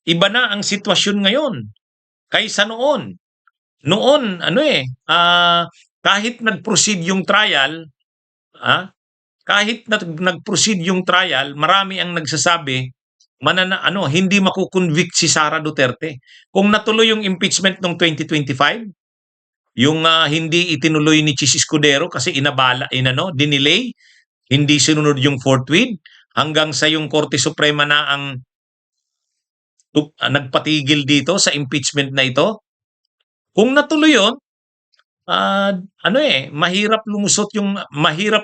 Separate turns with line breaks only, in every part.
Iba na ang sitwasyon ngayon kaysa noon. Noon, kahit nag-proceed yung trial, ah, kahit nag-proceed yung trial, marami ang nagsasabi, hindi makukonvict si Sara Duterte. Kung natuloy yung impeachment noong 2025, yung hindi itinuloy ni Chis Escudero kasi dinelay, hindi sinunod yung forthwith, hanggang sa yung Korte Suprema na ang nagpatigil dito sa impeachment na ito. Kung natuloy yun, mahirap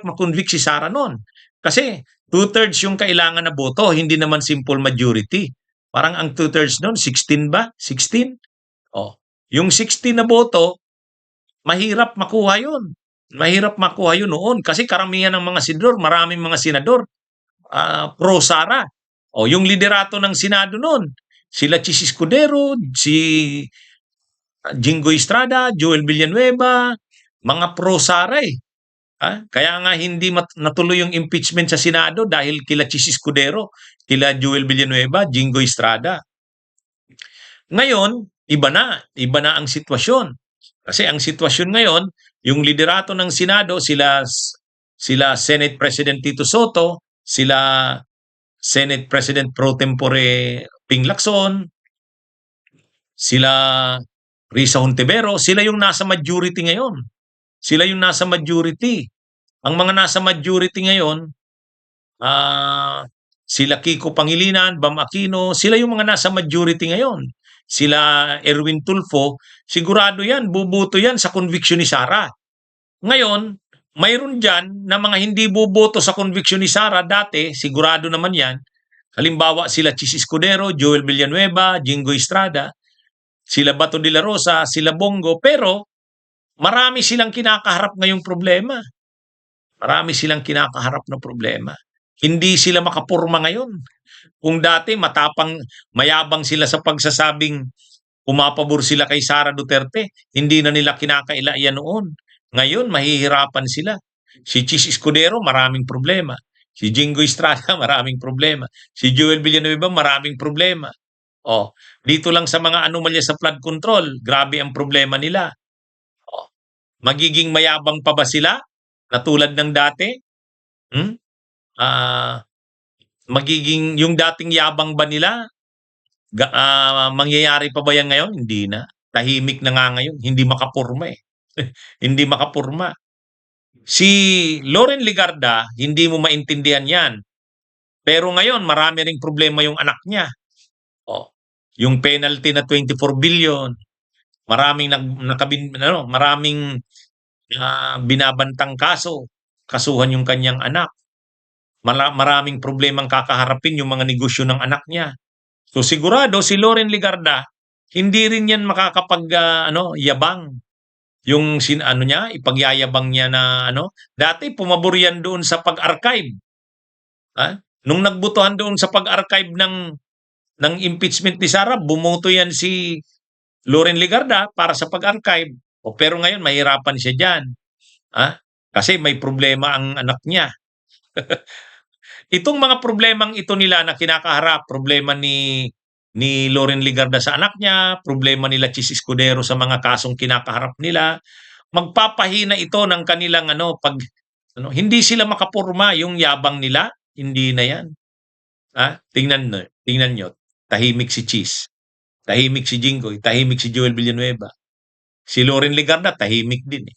makonvict si Sara noon. Kasi two-thirds yung kailangan na boto, hindi naman simple majority. Parang ang two-thirds noon, 16 ba? 16? Oh. Yung 16 na boto, mahirap makuha yun. Mahirap makuha yun noon kasi karamihan ng mga senador, maraming mga senador, pro Sara. O yung liderato ng Senado noon, sila Chis Escudero, si Jinggoy Estrada, Joel Villanueva, mga pro Sara eh. Kaya nga hindi natuloy yung impeachment sa Senado dahil kila Chis Escudero, kila Joel Villanueva, Jinggoy Estrada. Ngayon, iba na ang sitwasyon. Kasi ang sitwasyon ngayon, yung liderato ng Senado, sila Senate President Tito Soto, sila Senate President Pro Tempore Ping Lacson, sila Risa Hontiveros, sila yung nasa majority ngayon. Sila yung nasa majority. Ang mga nasa majority ngayon, sila Kiko Pangilinan, Bam Aquino, sila yung mga nasa majority ngayon. Sila Erwin Tulfo, sigurado yan, bubuto yan sa conviction ni Sara. Ngayon, mayroon dyan na mga hindi buboto sa conviction ni Sara dati, sigurado naman yan. Halimbawa sila Chis Escudero, Joel Villanueva, Jinggoy Estrada, sila Bato de la Rosa, sila Bongo, pero marami silang kinakaharap ngayong problema. Marami silang kinakaharap na problema. Hindi sila makapurma ngayon. Kung dati mayabang sila sa pagsasabing pumapabor sila kay Sara Duterte, hindi na nila kinakaila yan noon. Ngayon, mahihirapan sila. Si Chis Escudero, maraming problema. Si Jinggoy Estrada, maraming problema. Si Joel Villanueva, maraming problema. Dito lang sa mga anomalya sa flood control, grabe ang problema nila. Magiging mayabang pa ba sila? Natulad ng dati? Magiging yung dating yabang ba nila? Mangyayari pa ba yan ngayon? Hindi na. Tahimik na nga ngayon. Hindi makapurma eh. Hindi makapurma. Si Loren Legarda, hindi mo maintindihan yan. Pero ngayon, marami ring problema yung anak niya. Yung penalty na 24 billion, maraming binabantang kasuhan yung kanyang anak. Maraming problemang kakaharapin yung mga negosyo ng anak niya. So sigurado si Loren Legarda, hindi rin yan yabang. Yung ipagyayabang niya na dati pumabor yan doon sa pag-archive. Nung nagbutuhan doon sa pag-archive ng impeachment ni Sara, bumoto yan si Loren Legarda para sa pag-archive. Pero ngayon mahirapan siya diyan. Kasi may problema ang anak niya. Itong mga problemang ito nila na kinakaharap, problema ni Loren Legarda sa anak niya, problema nila Chis Escudero sa mga kasong kinakaharap nila, magpapahina ito ng kanilang hindi sila makapurma yung yabang nila, hindi na yan. Tingnan nyo, tahimik si Chis, tahimik si Jinggoy, tahimik si Joel Villanueva. Si Loren Legarda, tahimik din eh.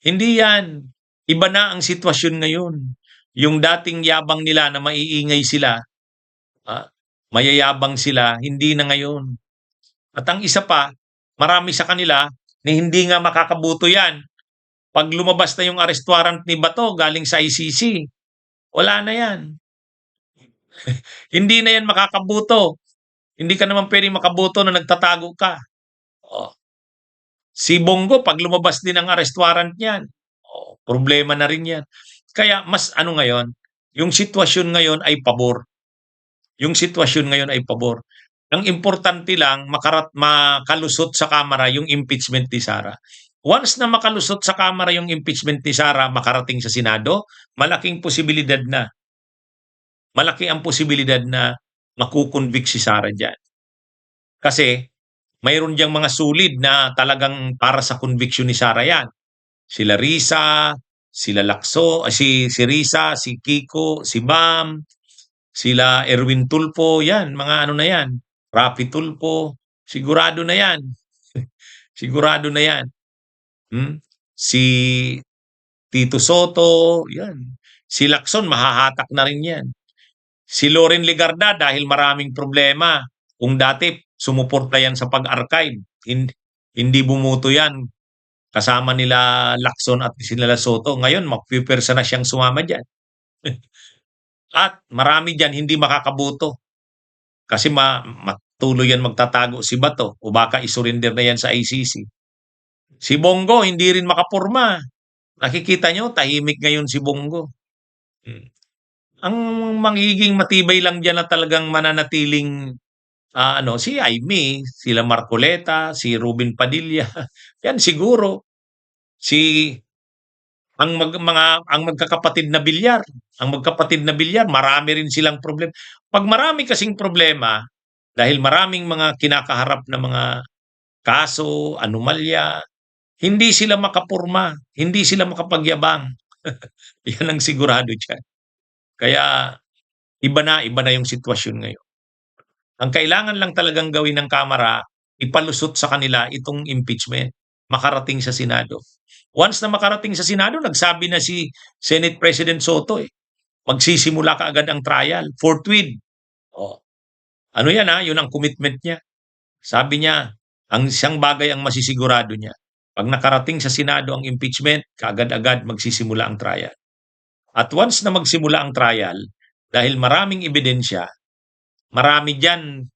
Hindi yan. Iba na ang sitwasyon ngayon. Yung dating yabang nila na maiingay sila, mayayabang sila, hindi na ngayon. At ang isa pa, marami sa kanila na hindi nga makakabuto yan. Pag lumabas na yung arrest warrant ni Bato galing sa ICC, wala na yan. Hindi na yan makakabuto. Hindi ka naman pwedeng makabuto na nagtatago ka. Si Bongo, pag lumabas din ang arrest warrant niyan, problema na rin yan. Kaya mas ngayon, yung sitwasyon ngayon ay pabor. Yung sitwasyon ngayon ay pabor. Ang importante lang, makalusot sa Kamara yung impeachment ni Sara. Once na makalusot sa Kamara yung impeachment ni Sara, makarating sa Senado, malaking posibilidad na. Malaki ang posibilidad na makukonvict si Sara diyan. Kasi mayroon diyang mga sulid na talagang para sa conviction ni Sara 'yan. Sila Risa, sila Lacson, si Risa, si Kiko, si Bam, sila Erwin Tulfo, 'yan mga ano na 'yan, Rapi Tulfo, sigurado na 'yan. Sigurado na 'yan. Si Tito Soto, 'yan. Si Lacson mahahatak na rin 'yan. Si Loren Legarda dahil maraming problema. Kung dati sumuporta yan sa pag-archive, hindi bumuto yan kasama nila Lacson at sila Soto. Ngayon, magpipwersa na siyang sumama dyan. At marami dyan hindi makakaboto kasi matuloy yan magtatago si Bato o baka isurrender na yan sa ICC. Si Bongo hindi rin makapurma. Nakikita nyo, tahimik ngayon si Bongo. Ang magiging matibay lang dyan na talagang mananatiling si Aimee, sila Marcoleta, si Ruben Padilla. Yan siguro. Ang magkakapatid na Bilyar, marami rin silang problema. Pag marami kasing problema, dahil maraming mga kinakaharap na mga kaso, anomalya, hindi sila makapurma, hindi sila makapagyabang. Yan ang sigurado dyan. Kaya iba na yung sitwasyon ngayon. Ang kailangan lang talagang gawin ng Kamara, ipalusot sa kanila itong impeachment, makarating sa Senado. Once na makarating sa Senado, nagsabi na si Senate President Soto, magsisimula kaagad ang trial, forthwith. Ano yan yun ang commitment niya. Sabi niya, ang isang bagay ang masisigurado niya. Pag nakarating sa Senado ang impeachment, kaagad-agad magsisimula ang trial. At once na magsimula ang trial, dahil maraming ebidensya, marami dyan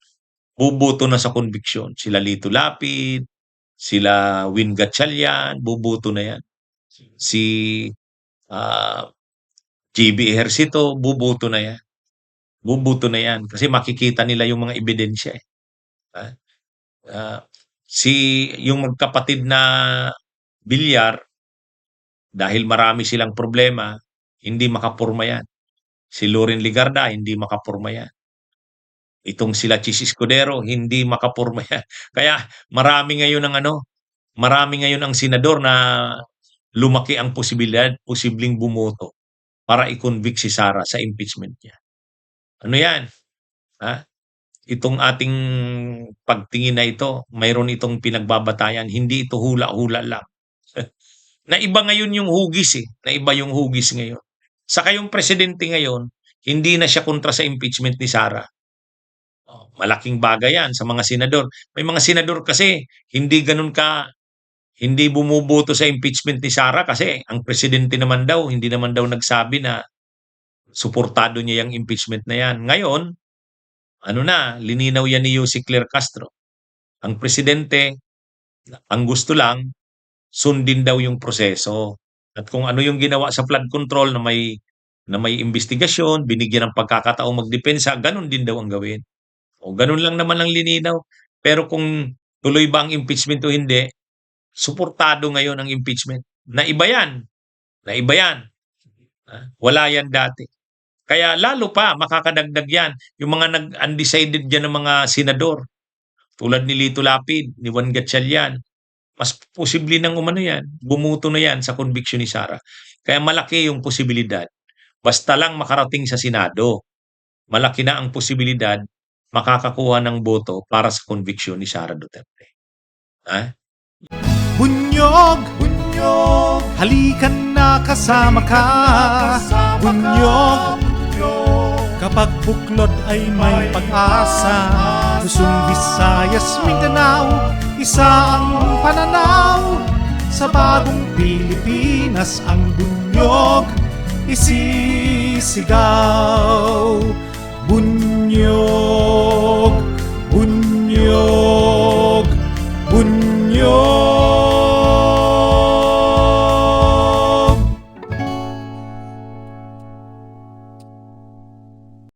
bubuto na sa conviction. Sila Lito Lapid, sila Win Gatchalian, bubuto na yan. Si GB Ejercito, bubuto na yan. Bubuto na yan kasi makikita nila yung mga ebidensya. Yung magkapatid na Bilyar, dahil marami silang problema, hindi makapurma yan. Si Loren Legarda, hindi makapurma yan. Itong sila Chis Escudero, hindi makapurma yan. Kaya marami ngayon ang senador na lumaki ang posibleng bumoto para i-convict si Sara sa impeachment niya. Ano yan? Itong ating pagtingin na ito, mayroon itong pinagbabatayan. Hindi ito hula-hula lang. Naiba ngayon yung hugis Naiba yung hugis ngayon. Saka yung presidente ngayon, hindi na siya kontra sa impeachment ni Sara. Malaking bagay yan sa mga senador. May mga senador kasi hindi bumuboto sa impeachment ni Sara kasi ang presidente naman daw, hindi naman daw nagsabi na suportado niya yung impeachment na yan. Ngayon, lininaw yan ni Yussi Claire Castro. Ang presidente, ang gusto lang, sundin daw yung proseso. At kung ano yung ginawa sa flood control na may investigasyon, binigyan ng pagkakataong magdepensa, ganun din daw ang gawin. Ganun lang naman ang lininaw. Pero kung tuloy ba ang impeachment o hindi, suportado ngayon ang impeachment. Naiba yan. Wala yan dati. Kaya lalo pa, makakadagdag yan. Yung mga undecided dyan ng mga senador, tulad ni Lito Lapid, ni Juan Gatchalian, mas posible nang bumuto na yan sa conviction ni Sara. Kaya malaki yung posibilidad. Basta lang makarating sa Senado, malaki na ang posibilidad makakakuha ng boto para sa conviction ni Sara Duterte.
Bunyog, halikan na kasama ka. Bunyog, kapag buklod ay may pag-asa. Luzon, Visayas, Mindanao, isa ang pananaw. Sa bagong Pilipinas ang bunyog isisigaw. Bunyog,